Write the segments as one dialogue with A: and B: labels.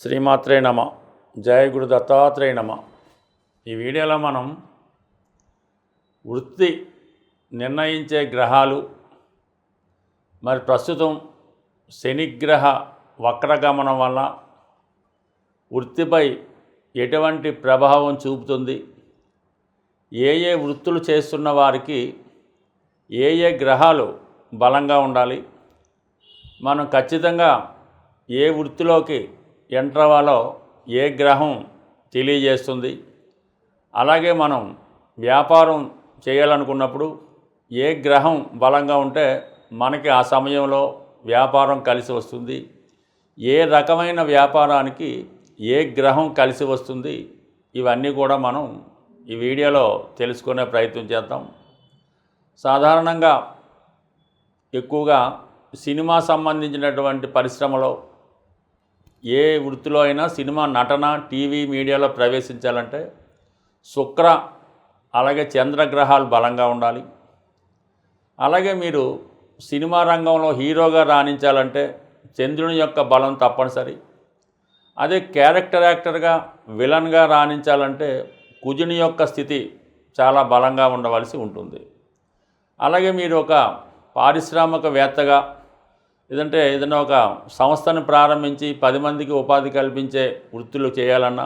A: శ్రీమాత్రే నమ. జయ గురు దత్తాత్రేయ నమ. ఈ వీడియోలో మనం వృత్తి నిర్ణయించే గ్రహాలు మరి ప్రస్తుతం శనిగ్రహ వక్రగమనం వల్ల వృత్తిపై ఎటువంటి ప్రభావం చూపుతుంది, ఏ ఏ వృత్తులు చేస్తున్న వారికి ఏ ఏ గ్రహాలు బలంగా ఉండాలి, మనం ఖచ్చితంగా ఏ వృత్తిలోకి ఎంటర్ అవ్వాలో ఏ గ్రహం తెలియజేస్తుంది. అలాగే మనం వ్యాపారం చేయాలనుకున్నప్పుడు ఏ గ్రహం బలంగా ఉంటే మనకి ఆ సమయంలో వ్యాపారం కలిసి వస్తుంది, ఏ రకమైన వ్యాపారానికి ఏ గ్రహం కలిసి వస్తుంది, ఇవన్నీ కూడా మనం ఈ వీడియోలో తెలుసుకునే ప్రయత్నం చేద్దాం. సాధారణంగా ఎక్కువగా సినిమా సంబంధించినటువంటి పరిశ్రమలో ఏ వృత్తిలో అయినా సినిమా నటన టీవీ మీడియాలో ప్రవేశించాలంటే శుక్ర అలాగే చంద్రగ్రహాలు బలంగా ఉండాలి. అలాగే మీరు సినిమా రంగంలో హీరోగా రాణించాలంటే చంద్రుని యొక్క బలం తప్పనిసరి. అదే క్యారెక్టర్ యాక్టర్గా విలన్గా రాణించాలంటే కుజుని యొక్క స్థితి చాలా బలంగా ఉండవలసి ఉంటుంది. అలాగే మీరు ఒక పారిశ్రామికవేత్తగా లేదంటే ఏదైనా ఒక సంస్థను ప్రారంభించి 10 మందికి ఉపాధి కల్పించే వృత్తులు చేయాలన్నా,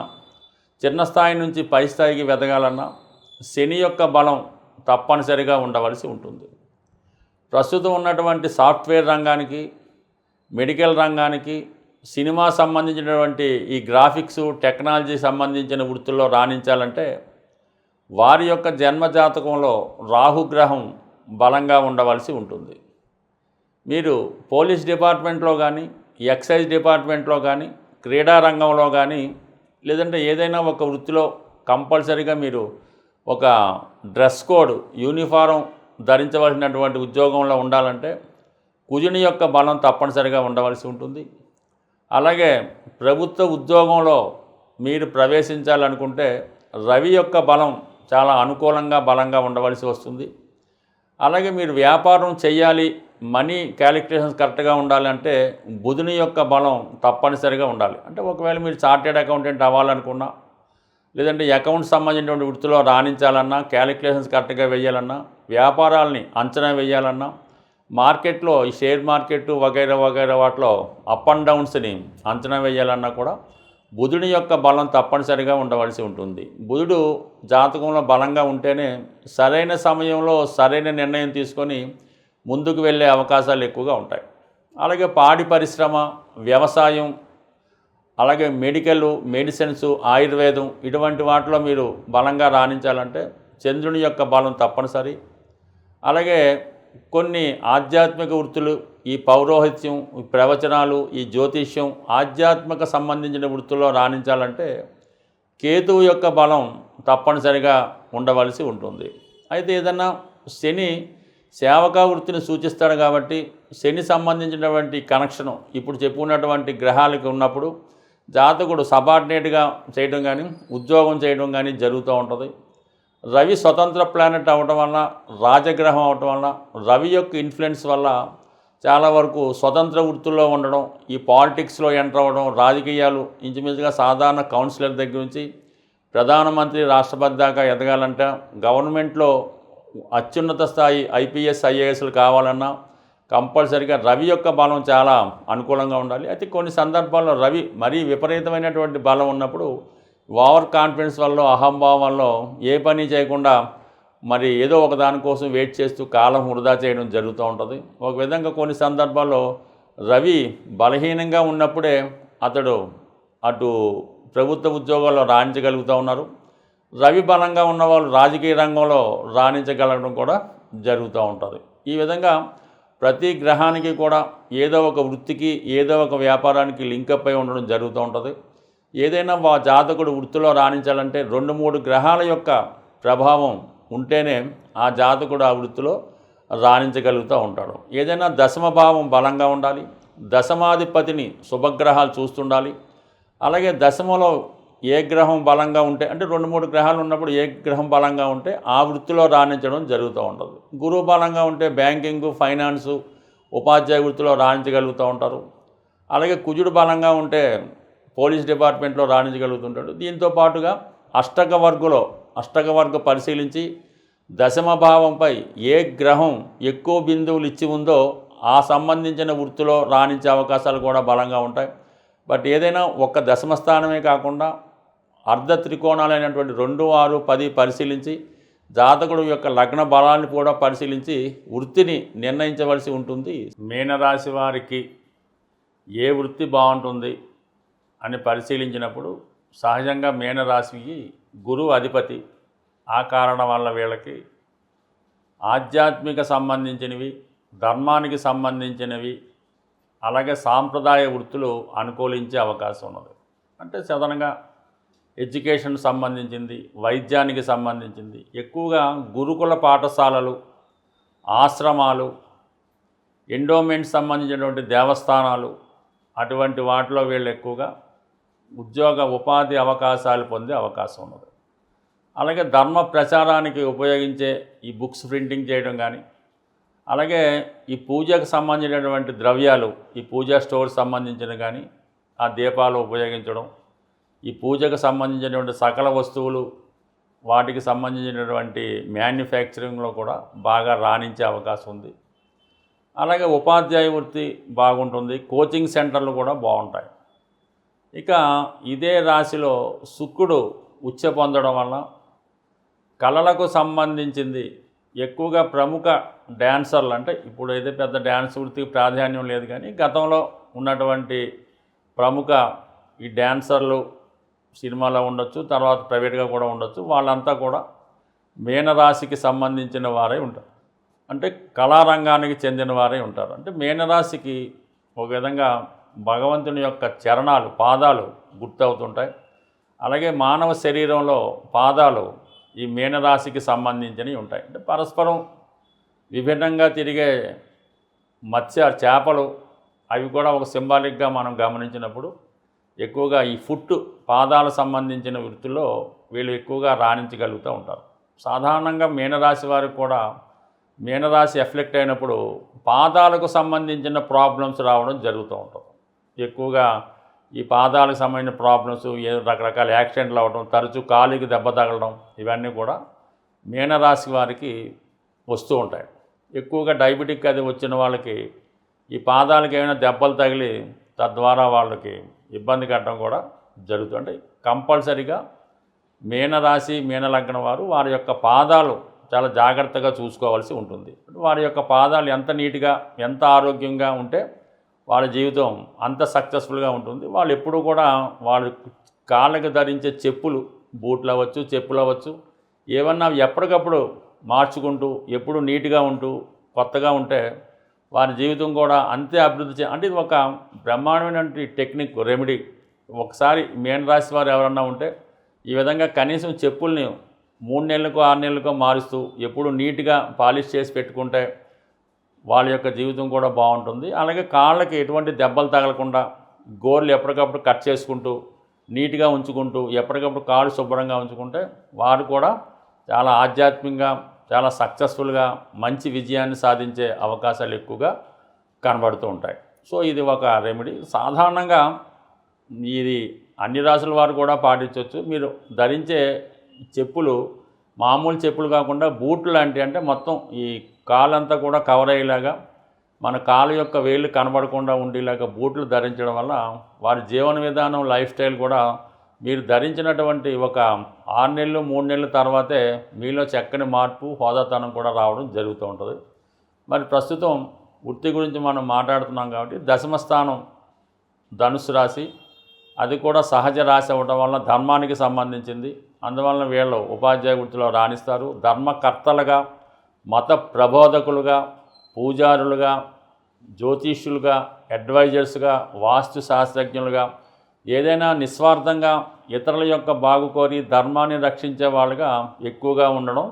A: చిన్న స్థాయి నుంచి పై స్థాయికి వెదగాలన్నా శని యొక్క బలం తప్పనిసరిగా ఉండవలసి ఉంటుంది. ప్రస్తుతం ఉన్నటువంటి సాఫ్ట్వేర్ రంగానికి, మెడికల్ రంగానికి, సినిమా సంబంధించినటువంటి ఈ గ్రాఫిక్స్ టెక్నాలజీ సంబంధించిన వృత్తుల్లో రాణించాలంటే వారి యొక్క జన్మజాతకంలో రాహుగ్రహం బలంగా ఉండవలసి ఉంటుంది. మీరు పోలీస్ డిపార్ట్మెంట్లో కానీ, ఎక్సైజ్ డిపార్ట్మెంట్లో కానీ, క్రీడా రంగంలో కానీ, లేదంటే ఏదైనా ఒక వృత్తిలో కంపల్సరీగా మీరు ఒక డ్రెస్ కోడ్ యూనిఫారం ధరించవలసినటువంటి ఉద్యోగంలో ఉండాలంటే కుజుని యొక్క బలం తప్పనిసరిగా ఉండవలసి ఉంటుంది. అలాగే ప్రభుత్వ ఉద్యోగంలో మీరు ప్రవేశించాలనుకుంటే రవి యొక్క బలం చాలా అనుకూలంగా బలంగా ఉండవలసి వస్తుంది. అలాగే మీరు వ్యాపారం చేయాలి, మనీ క్యాలిక్యులేషన్స్ కరెక్ట్గా ఉండాలంటే బుధుని యొక్క బలం తప్పనిసరిగా ఉండాలి. అంటే ఒకవేళ మీరు చార్టెడ్ అకౌంటెంట్ అవ్వాలనుకున్నా, లేదంటే అకౌంట్స్ సంబంధించినటువంటి వృత్తిలో రాణించాలన్నా, క్యాలిక్యులేషన్స్ కరెక్ట్గా వేయాలన్నా, వ్యాపారాలని అంచనా వేయాలన్నా, మార్కెట్లో ఈ షేర్ మార్కెట్ వగైరా వగైరా వాటిలో అప్ అండ్ డౌన్స్ని అంచనా వేయాలన్నా కూడా బుధుని యొక్క బలం తప్పనిసరిగా ఉండవలసి ఉంటుంది. బుధుడు జాతకంలో బలంగా ఉంటేనే సరైన సమయంలో సరైన నిర్ణయం తీసుకొని ముందుకు వెళ్ళే అవకాశాలు ఎక్కువగా ఉంటాయి. అలాగే పాడి పరిశ్రమ, వ్యవసాయం, అలాగే మెడిసిన్స్, ఆయుర్వేదం ఇటువంటి వాటిలో మీరు బలంగా రాణించాలంటే చంద్రుని యొక్క బలం తప్పనిసరి. అలాగే కొన్ని ఆధ్యాత్మిక వృత్తులు, ఈ పౌరోహిత్యం, ఈ ప్రవచనాలు, ఈ జ్యోతిష్యం, ఆధ్యాత్మిక సంబంధించిన వృత్తుల్లో రాణించాలంటే కేతువు యొక్క బలం తప్పనిసరిగా ఉండవలసి ఉంటుంది. అయితే ఏదన్నా శని సేవకా వృత్తిని సూచిస్తాడు కాబట్టి శని సంబంధించినటువంటి కనెక్షను ఇప్పుడు చెప్పుకున్నటువంటి గ్రహాలకి ఉన్నప్పుడు జాతకుడు సబార్డినేట్గా చేయడం కానీ ఉద్యోగం చేయడం కానీ జరుగుతూ ఉంటుంది. రవి స్వతంత్ర ప్లానెట్ అవ్వడం వల్ల, రాజగ్రహం అవ్వటం వల్ల, రవి యొక్క ఇన్ఫ్లుయెన్స్ వల్ల చాలా వరకు స్వతంత్ర వృత్తుల్లో ఉండడం, ఈ పాలిటిక్స్లో ఎంటర్ అవ్వడం, రాజకీయాలు ఇంచుమించుగా సాధారణ కౌన్సిలర్ దగ్గర నుంచి ప్రధానమంత్రి, రాష్ట్రపతి దాకా ఎదగాలంటే, గవర్నమెంట్లో అత్యున్నత స్థాయి ఐపీఎస్ ఐఏఎస్లు కావాలన్నా కంపల్సరిగా రవి యొక్క బలం చాలా అనుకూలంగా ఉండాలి. అయితే కొన్ని సందర్భాల్లో రవి మరీ విపరీతమైనటువంటి బలం ఉన్నప్పుడు ఓవర్ కాన్ఫిడెన్స్ వల్ల, అహంభావం వల్ల ఏ పని చేయకుండా మరి ఏదో ఒక దానికోసం వెయిట్ చేస్తూ కాలం వృధా చేయడం జరుగుతూ ఉంటుంది. ఒక విధంగా కొన్ని సందర్భాల్లో రవి బలహీనంగా ఉన్నప్పుడే అతడు అటు ప్రభుత్వ ఉద్యోగాల్లో రాణించగలుగుతూ ఉన్నారు. రవి బలంగా ఉన్నవాళ్ళు రాజకీయ రంగంలో రాణించగలగడం కూడా జరుగుతూ ఉంటుంది. ఈ విధంగా ప్రతి గ్రహానికి కూడా ఏదో ఒక వృత్తికి, ఏదో ఒక వ్యాపారానికి లింకప్ అయి ఉండడం జరుగుతూ ఉంటుంది. ఏదైనా జాతకుడు వృత్తిలో రాణించాలంటే 2-3 గ్రహాల యొక్క ప్రభావం ఉంటేనే ఆ జాతకుడు ఆ వృత్తిలో రాణించగలుగుతూ ఉంటాడు. ఏదైనా దశమ భావం బలంగా ఉండాలి, దశమాధిపతిని శుభగ్రహాలు చూస్తుండాలి. అలాగే దశమలో ఏ గ్రహం బలంగా ఉంటే, అంటే 2-3 గ్రహాలు ఉన్నప్పుడు ఏ గ్రహం బలంగా ఉంటే ఆ వృత్తిలో రాణించడం జరుగుతూ ఉంటుంది. గురువు బలంగా ఉంటే బ్యాంకింగు, ఫైనాన్సు, ఉపాధ్యాయ వృత్తిలో రాణించగలుగుతూ ఉంటారు. అలాగే కుజుడు బలంగా ఉంటే పోలీస్ డిపార్ట్మెంట్లో రాణించగలుగుతుంటాడు. దీంతో పాటుగా అష్టక వర్గ పరిశీలించి దశమ భావంపై ఏ గ్రహం ఎక్కువ బిందువులు ఇచ్చి ఉందో ఆ సంబంధించిన వృత్తిలో రాణించే అవకాశాలు కూడా బలంగా ఉంటాయి. బట్ ఏదైనా ఒక్క దశమ స్థానమే కాకుండా అర్ధ త్రికోణాలైనటువంటి 2, 6, 10 పరిశీలించి జాతకుడు యొక్క లగ్న బలాన్ని కూడా పరిశీలించి వృత్తిని నిర్ణయించవలసి ఉంటుంది. మీనరాశి వారికి ఏ వృత్తి బాగుంటుంది అని పరిశీలించినప్పుడు సహజంగా మీనరాశికి గురువు అధిపతి. ఆ కారణం వల్ల వీళ్ళకి ఆధ్యాత్మిక సంబంధించినవి, ధర్మానికి సంబంధించినవి, అలాగే సాంప్రదాయ వృత్తులు అనుకూలించే అవకాశం ఉన్నది. అంటే సాధారణంగా ఎడ్యుకేషన్ సంబంధించింది, వైద్యానికి సంబంధించింది, ఎక్కువగా గురుకుల పాఠశాలలు, ఆశ్రమాలు, ఎండోమెంట్ సంబంధించినటువంటి దేవస్థానాలు, అటువంటి వాటిలో వీళ్ళు ఎక్కువగా ఉపాధి అవకాశాలు పొందే అవకాశం ఉన్నది. అలాగే ధర్మ ప్రచారానికి ఉపయోగించే ఈ బుక్స్ ప్రింటింగ్ చేయడం కానీ, అలాగే ఈ పూజకు సంబంధించినటువంటి ద్రవ్యాలు, ఈ పూజా స్టోర్ సంబంధించిన కానీ ఆ దీపాలు ఉపయోగించడం, ఈ పూజకు సంబంధించినటువంటి సకల వస్తువులు వాటికి సంబంధించినటువంటి మ్యానుఫ్యాక్చరింగ్లో కూడా బాగా రాణించే అవకాశం ఉంది. అలాగే ఉపాధ్యాయ వృత్తి బాగుంటుంది, కోచింగ్ సెంటర్లు కూడా బాగుంటాయి. ఇక ఇదే రాశిలో శుక్రుడు ఉచ్చ పొందడం వల్ల కళలకు సంబంధించింది ఎక్కువగా ప్రముఖ డ్యాన్సర్లు, అంటే ఇప్పుడు అయితే పెద్ద డ్యాన్స్ వృత్తికి ప్రాధాన్యం లేదు కానీ గతంలో ఉన్నటువంటి ప్రముఖ ఈ డ్యాన్సర్లు సినిమాలో ఉండొచ్చు, తర్వాత ప్రైవేట్గా కూడా ఉండొచ్చు, వాళ్ళంతా కూడా మీనరాశికి సంబంధించిన వారే ఉంటారు. అంటే కళారంగానికి చెందిన వారే ఉంటారు. అంటే మీనరాశికి ఒక విధంగా భగవంతుని యొక్క చరణాలు, పాదాలు గుర్తవుతుంటాయి. అలాగే మానవ శరీరంలో పాదాలు ఈ మీనరాశికి సంబంధించినవి ఉంటాయి. అంటే పరస్పరం విభిన్నంగా తిరిగే చేపలు అవి కూడా ఒక సింబాలిక్గా మనం గమనించినప్పుడు ఎక్కువగా ఈ పాదాలకు సంబంధించిన వృత్తిలో వీళ్ళు ఎక్కువగా రాణించగలుగుతూ ఉంటారు. సాధారణంగా మీనరాశి వారికి కూడా మీనరాశి ఎఫెక్ట్ అయినప్పుడు పాదాలకు సంబంధించిన ప్రాబ్లమ్స్ రావడం జరుగుతూ ఉంటుంది. ఎక్కువగా ఈ పాదాలకు సంబంధించిన ప్రాబ్లమ్స్, రకరకాల యాక్సిడెంట్లు అవ్వడం, తరచూ కాలికి దెబ్బ తగలడం, ఇవన్నీ కూడా మీనరాశి వారికి వస్తూ ఉంటాయి. ఎక్కువగా డయాబెటిక్ అది వచ్చిన వాళ్ళకి ఈ పాదాలకు ఏమైనా దెబ్బలు తగిలి తద్వారా వాళ్ళకి ఇబ్బంది కట్టడం కూడా జరుగుతుంది. అంటే కంపల్సరీగా మీనరాశి, మీనలగ్నం వారి యొక్క పాదాలు చాలా జాగ్రత్తగా చూసుకోవాల్సి ఉంటుంది. వారి యొక్క పాదాలు ఎంత నీట్గా, ఎంత ఆరోగ్యంగా ఉంటే వాళ్ళ జీవితం అంత సక్సెస్ఫుల్గా ఉంటుంది. వాళ్ళు ఎప్పుడూ కూడా వాళ్ళ కాళ్ళకి ధరించే చెప్పులు, బూట్లు అవ్వచ్చు, చెప్పులు అవ్వచ్చు, ఏమన్నా ఎప్పటికప్పుడు మార్చుకుంటూ ఎప్పుడు నీట్గా ఉంటూ కొత్తగా ఉంటే వారి జీవితం కూడా అంతే అభివృద్ధి అంటే ఇది ఒక బ్రహ్మాండమైనటువంటి టెక్నిక్, రెమెడీ. ఒకసారి మీనరాశి వారు ఎవరన్నా ఉంటే ఈ విధంగా కనీసం చెప్పుల్ని 3 నెలలకో 6 నెలలకో మారుస్తూ ఎప్పుడు నీట్గా పాలిష్ చేసి పెట్టుకుంటే వాళ్ళ యొక్క జీవితం కూడా బాగుంటుంది. అలాగే కాళ్ళకి ఎటువంటి దెబ్బలు తగలకుండా గోర్లు ఎప్పటికప్పుడు కట్ చేసుకుంటూ నీట్గా ఉంచుకుంటూ ఎప్పటికప్పుడు కాళ్ళు శుభ్రంగా ఉంచుకుంటే వారు కూడా చాలా ఆధ్యాత్మికంగా, చాలా సక్సెస్ఫుల్గా మంచి విజయాన్ని సాధించే అవకాశాలు ఎక్కువగా కనబడుతూ ఉంటాయి. సో ఇది ఒక రెమెడీ. సాధారణంగా ఇది అన్ని రాసుల వారు కూడా పాటించవచ్చు. మీరు ధరించే చెప్పులు మామూలు చెప్పులు కాకుండా బూట్లు లాంటివి, అంటే మొత్తం ఈ కాలంతా కూడా కవర్ అయ్యేలాగా మన కాలు యొక్క వేళ్ళు కనబడకుండా ఉండేలాగా బూట్లు ధరించడం వల్ల వారి జీవన విధానం, లైఫ్ స్టైల్ కూడా మీరు ధరించినటువంటి ఒక 6 నెలలు 3 నెలల తర్వాతే మీలో చక్కని మార్పు, హోదాతనం కూడా రావడం జరుగుతూ ఉంటుంది. మరి ప్రస్తుతం వృత్తి గురించి మనం మాట్లాడుతున్నాం కాబట్టి దశమ స్థానం ధనుస్సు రాశి, అది కూడా సహజ రాశి అవ్వడం వల్ల ధర్మానికి సంబంధించింది. అందువలన వీళ్ళు ఉపాధ్యాయ వృత్తిలో రాణిస్తారు. ధర్మకర్తలుగా, మత ప్రబోధకులుగా, పూజారులుగా, జ్యోతిష్యులుగా, అడ్వైజర్స్గా, వాస్తు శాస్త్రజ్ఞులుగా, ఏదైనా నిస్వార్థంగా ఇతరుల యొక్క బాగు కోరి ధర్మాన్ని రక్షించే వాళ్ళుగా ఎక్కువగా ఉండడం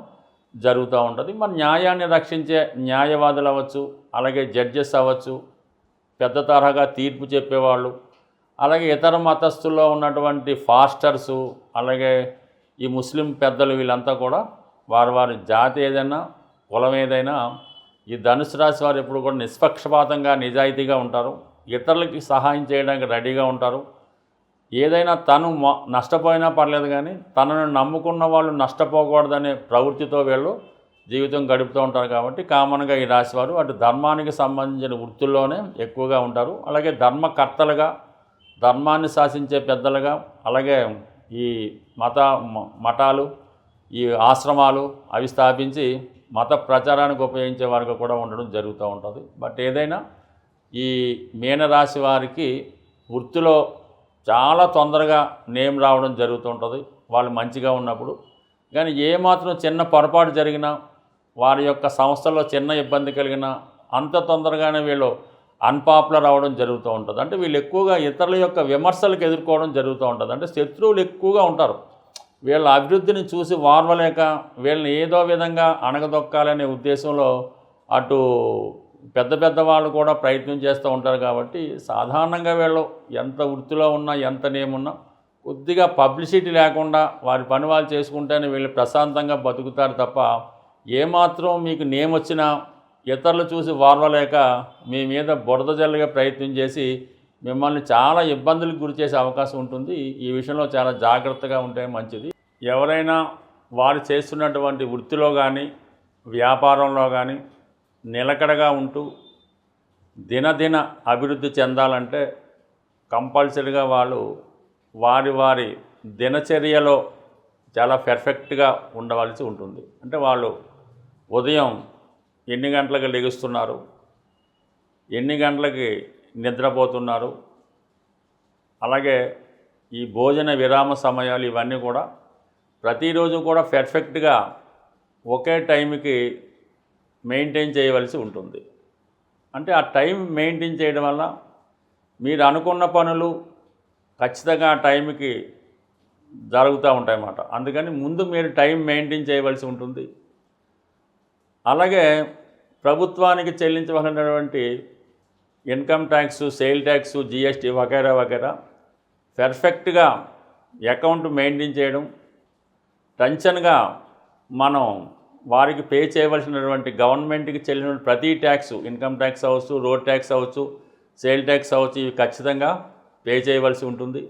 A: జరుగుతూ ఉంటుంది. మరి న్యాయాన్ని రక్షించే న్యాయవాదులు అవ్వచ్చు, అలాగే జడ్జెస్ అవ్వచ్చు, పెద్ద తరహాగా తీర్పు చెప్పేవాళ్ళు, అలాగే ఇతర మతస్థుల్లో ఉన్నటువంటి ఫాస్టర్సు, అలాగే ఈ ముస్లిం పెద్దలు, వీళ్ళంతా కూడా వారి జాతి ఏదైనా, కులం ఏదైనా ఈ ధనుసు రాశి వారు ఎప్పుడు కూడా నిష్పక్షపాతంగా, నిజాయితీగా ఉంటారు. ఇతరులకి సహాయం చేయడానికి రెడీగా ఉంటారు. ఏదైనా తను నష్టపోయినా పర్లేదు కానీ తనను నమ్ముకున్న వాళ్ళు నష్టపోకూడదనే ప్రవృత్తితో వీళ్ళు జీవితం గడుపుతూ ఉంటారు. కాబట్టి కామన్గా ఈ రాశివారు అటు ధర్మానికి సంబంధించిన వృత్తుల్లోనే ఎక్కువగా ఉంటారు. అలాగే ధర్మకర్తలుగా, ధర్మాన్ని శాసించే పెద్దలుగా, అలాగే ఈ మఠాలు, ఈ ఆశ్రమాలు అవి స్థాపించి మత ప్రచారానికి ఉపయోగించే వారికి కూడా ఉండడం జరుగుతూ ఉంటుంది. బట్ ఏదైనా ఈ మీనరాశి వారికి వృత్తిలో చాలా తొందరగా నేమ్ రావడం జరుగుతుంటుంది వాళ్ళు మంచిగా ఉన్నప్పుడు. కానీ ఏమాత్రం చిన్న పొరపాటు జరిగినా, వారి యొక్క సంస్థలో చిన్న ఇబ్బంది కలిగినా అంత తొందరగానే వీళ్ళు అన్పాపులర్ అవ్వడం జరుగుతూ ఉంటుంది. అంటే వీళ్ళు ఎక్కువగా ఇతరుల యొక్క విమర్శలకు ఎదుర్కోవడం జరుగుతూ ఉంటుంది. అంటే శత్రువులు ఎక్కువగా ఉంటారు. వీళ్ళ అభివృద్ధిని చూసి వార్వలేక వీళ్ళని ఏదో విధంగా అణగదొక్కాలనే ఉద్దేశంలో అటు పెద్ద పెద్ద వాళ్ళు కూడా ప్రయత్నం చేస్తూ ఉంటారు. కాబట్టి సాధారణంగా వీళ్ళు ఎంత వృత్తిలో ఉన్నా, ఎంత నేమున్నా కొద్దిగా పబ్లిసిటీ లేకుండా వారి పని వాళ్ళు చేసుకుంటేనే వీళ్ళు ప్రశాంతంగా బతుకుతారు తప్ప ఏమాత్రం మీకు నేమ్ వచ్చినా ఇతరులు చూసి వార్వలేక మీ మీద బురద జల్లుగా ప్రయత్నం చేసి మిమ్మల్ని చాలా ఇబ్బందులకు గురి చేసే అవకాశం ఉంటుంది. ఈ విషయంలో చాలా జాగ్రత్తగా ఉంటే మంచిది. ఎవరైనా వారు చేస్తున్నటువంటి వృత్తిలో కానీ, వ్యాపారంలో కానీ నిలకడగా ఉంటూ దినదిన అభివృద్ధి చెందాలంటే కంపల్సరీగా వాళ్ళు వారి దినచర్యలో చాలా పర్ఫెక్ట్గా ఉండవలసి ఉంటుంది. అంటే వాళ్ళు ఉదయం ఎన్ని గంటలకు లెగుస్తున్నారు, ఎన్ని గంటలకి నిద్రపోతున్నారు, అలాగే ఈ భోజన విరామ సమయాలు ఇవన్నీ కూడా ప్రతిరోజు కూడా పర్ఫెక్ట్గా ఒకే టైంకి మెయింటైన్ చేయవలసి ఉంటుంది. అంటే ఆ టైం మెయింటైన్ చేయడం వల్ల మీరు అనుకున్న పనులు ఖచ్చితంగా ఆ టైంకి జరుగుతూ ఉంటాయన్నమాట. అందుకని ముందు మీరు టైం మెయింటైన్ చేయవలసి ఉంటుంది. అలాగే ప్రభుత్వానికి చెల్లించవలసినటువంటి income tax, sale tax, GST వగైరా వగైరా పర్ఫెక్ట్గా అకౌంట్ మెయింటైన్ చేయడం, టెన్షన్గా మనం వారికి పే చేయవలసినటువంటి గవర్నమెంట్కి చెల్లిన ప్రతి ట్యాక్స్, ఇన్కమ్ ట్యాక్స్ అవ్వచ్చు, రోడ్ ట్యాక్స్ అవ్వచ్చు, సేల్ ట్యాక్స్ అవ్వచ్చు, ఇవి ఖచ్చితంగా పే చేయవలసి ఉంటుంది.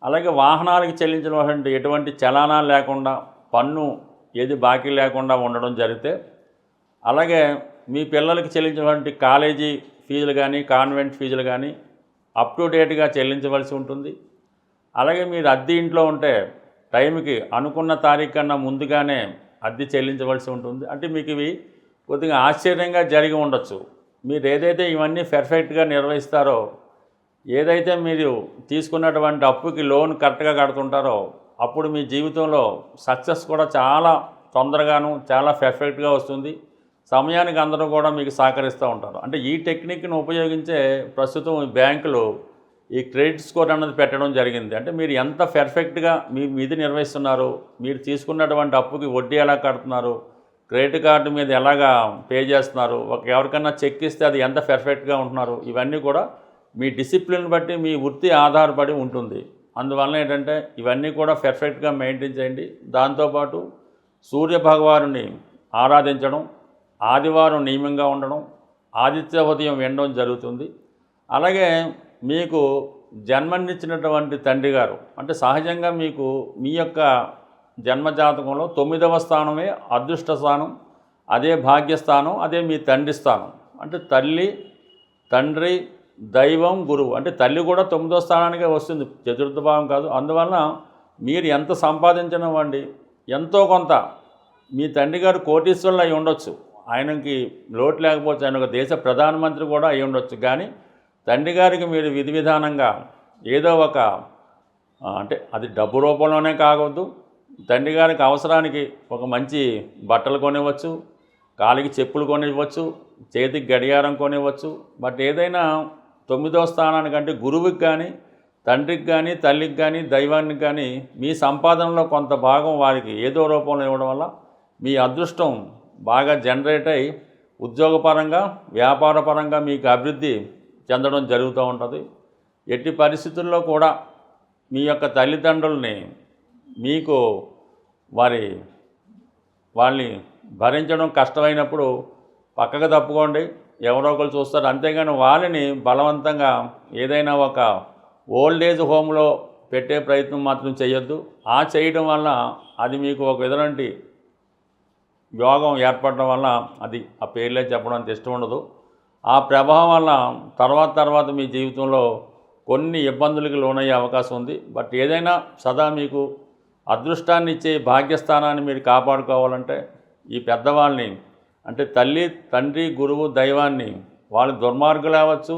A: అలాగే వాహనాలకు చెల్లించినటువంటి ఎటువంటి చలానాలు లేకుండా, పన్ను ఏది బాకీ లేకుండా ఉండడం జరిగితే, అలాగే మీ పిల్లలకి చెల్లించినటువంటి కాలేజీ ఫీజులు కానీ, కాన్వెంట్ ఫీజులు కానీ అప్ టు డేట్గా చెల్లించవలసి ఉంటుంది. అలాగే మీరు అద్దె ఇంట్లో ఉంటే టైంకి అనుకున్న తారీఖు కన్నా ముందుగానే అద్దె చెల్లించవలసి ఉంటుంది. అంటే మీకు ఇవి కొద్దిగా ఆశ్చర్యంగా జరిగి ఉండొచ్చు. మీరు ఏదైతే ఇవన్నీ పర్ఫెక్ట్గా నిర్వహిస్తారో, ఏదైతే మీరు తీసుకున్నటువంటి అప్పుకి లోన్ కరెక్ట్గా కడుతుంటారో, అప్పుడు మీ జీవితంలో సక్సెస్ కూడా చాలా తొందరగాను చాలా పర్ఫెక్ట్గా వస్తుంది. సమయానికి అందరూ కూడా మీకు సహకరిస్తూ ఉంటారు. అంటే ఈ టెక్నిక్ను ఉపయోగించే ప్రస్తుతం ఈ బ్యాంకులు ఈ క్రెడిట్ స్కోర్ అన్నది పెట్టడం జరిగింది. అంటే మీరు ఎంత పర్ఫెక్ట్గా మీ విధి నిర్వహిస్తున్నారు, మీరు తీసుకున్నటువంటి అప్పుకి వడ్డీ ఎలా కడుతున్నారు, క్రెడిట్ కార్డు మీద ఎలాగా పే చేస్తున్నారు, ఎవరికన్నా చెక్ ఇస్తే అది ఎంత పర్ఫెక్ట్గా ఉంటున్నారు, ఇవన్నీ కూడా మీ డిసిప్లిన్ బట్టి మీ వృత్తి ఆధారపడి ఉంటుంది. అందువల్ల ఏంటంటే ఇవన్నీ కూడా పర్ఫెక్ట్గా మెయింటైన్ చేయండి. దాంతోపాటు సూర్యభగవానుని ఆరాధించడం, ఆదివారం నియమంగా ఉండడం, ఆదిత్య ఉదయం వినడం జరుగుతుంది. అలాగే మీకు జన్మనిచ్చినటువంటి తండ్రి గారు, అంటే సహజంగా మీకు మీ యొక్క జన్మజాతకంలో 9వ స్థానమే అదృష్ట స్థానం, అదే భాగ్యస్థానం, అదే మీ తండ్రి స్థానం. అంటే తల్లి, తండ్రి, దైవం, గురువు. అంటే తల్లి కూడా 9వ స్థానానికే వస్తుంది, చతుర్థ భావం కాదు. అందువలన మీరు ఎంత సంపాదించినవ్వండి, ఎంతో కొంత మీ తండ్రి గారు కోటీశ్వరులు అయి ఉండొచ్చు, ఆయనకి లోటు లేకపోవచ్చు, ఆయన ఒక దేశ ప్రధానమంత్రి కూడా అయి ఉండొచ్చు. కానీ తండ్రి గారికి మీరు విధి విధానంగా ఏదో ఒక అంటే అది డబ్బు రూపంలోనే కావద్దు, తండ్రి గారికి అవసరానికి ఒక మంచి బట్టలు కొనివ్వచ్చు, కాలికి చెప్పులు కొనివ్వచ్చు, చేతికి గడియారం కొనివ్వచ్చు. బట్ ఏదైనా 9వ స్థానానికంటే గురువుకి కానీ, తండ్రికి కానీ, తల్లికి కానీ, దైవానికి కానీ మీ సంపాదనలో కొంత భాగం వారికి ఏదో రూపంలో ఇవ్వడం వల్ల మీ అదృష్టం బాగా జనరేట్ అయ్యి ఉద్యోగపరంగా, వ్యాపారపరంగా మీకు అభివృద్ధి చెందడం జరుగుతూ ఉంటుంది. ఎట్టి పరిస్థితుల్లో కూడా మీ యొక్క తల్లిదండ్రుల్ని మీకు వాళ్ళని భరించడం కష్టమైనప్పుడు పక్కకు తప్పుకోండి, ఎవరో ఒకరు చూస్తారు. అంతేగాని వాళ్ళని బలవంతంగా ఏదైనా ఒక ఓల్డ్ ఏజ్ హోమ్లో పెట్టే ప్రయత్నం మాత్రం చేయొద్దు. ఆ చేయడం వల్ల అది మీకు ఒక విధంటి యోగం ఏర్పడడం వల్ల అది ఆ పేర్లే చెప్పడం అంత ఇష్టం ఉండదు. ఆ ప్రభావం వల్ల తర్వాత మీ జీవితంలో కొన్ని ఇబ్బందులకు లోనయ్యే అవకాశం ఉంది. బట్ ఏదైనా సదా మీకు అదృష్టాన్ని ఇచ్చే భాగ్యస్థానాన్ని మీరు కాపాడుకోవాలంటే ఈ పెద్దవాళ్ళని అంటే తల్లి, తండ్రి, గురువు, దైవాన్ని వాళ్ళు దుర్మార్గులు అవ్వచ్చు,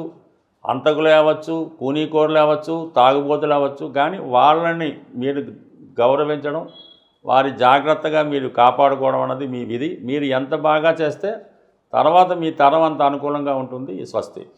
A: అంతకులు అవ్వచ్చు, కూనీకోరులు అవ్వచ్చు, తాగుబోతులు అవ్వచ్చు, కానీ వాళ్ళని మీరు గౌరవించడం, వారి జాగ్రత్తగా మీరు కాపాడుకోవడం అన్నది మీ విధి. మీరు ఎంత బాగా చేస్తే తర్వాత మీ తరం అంత అనుకూలంగా ఉంటుంది. స్వస్తి.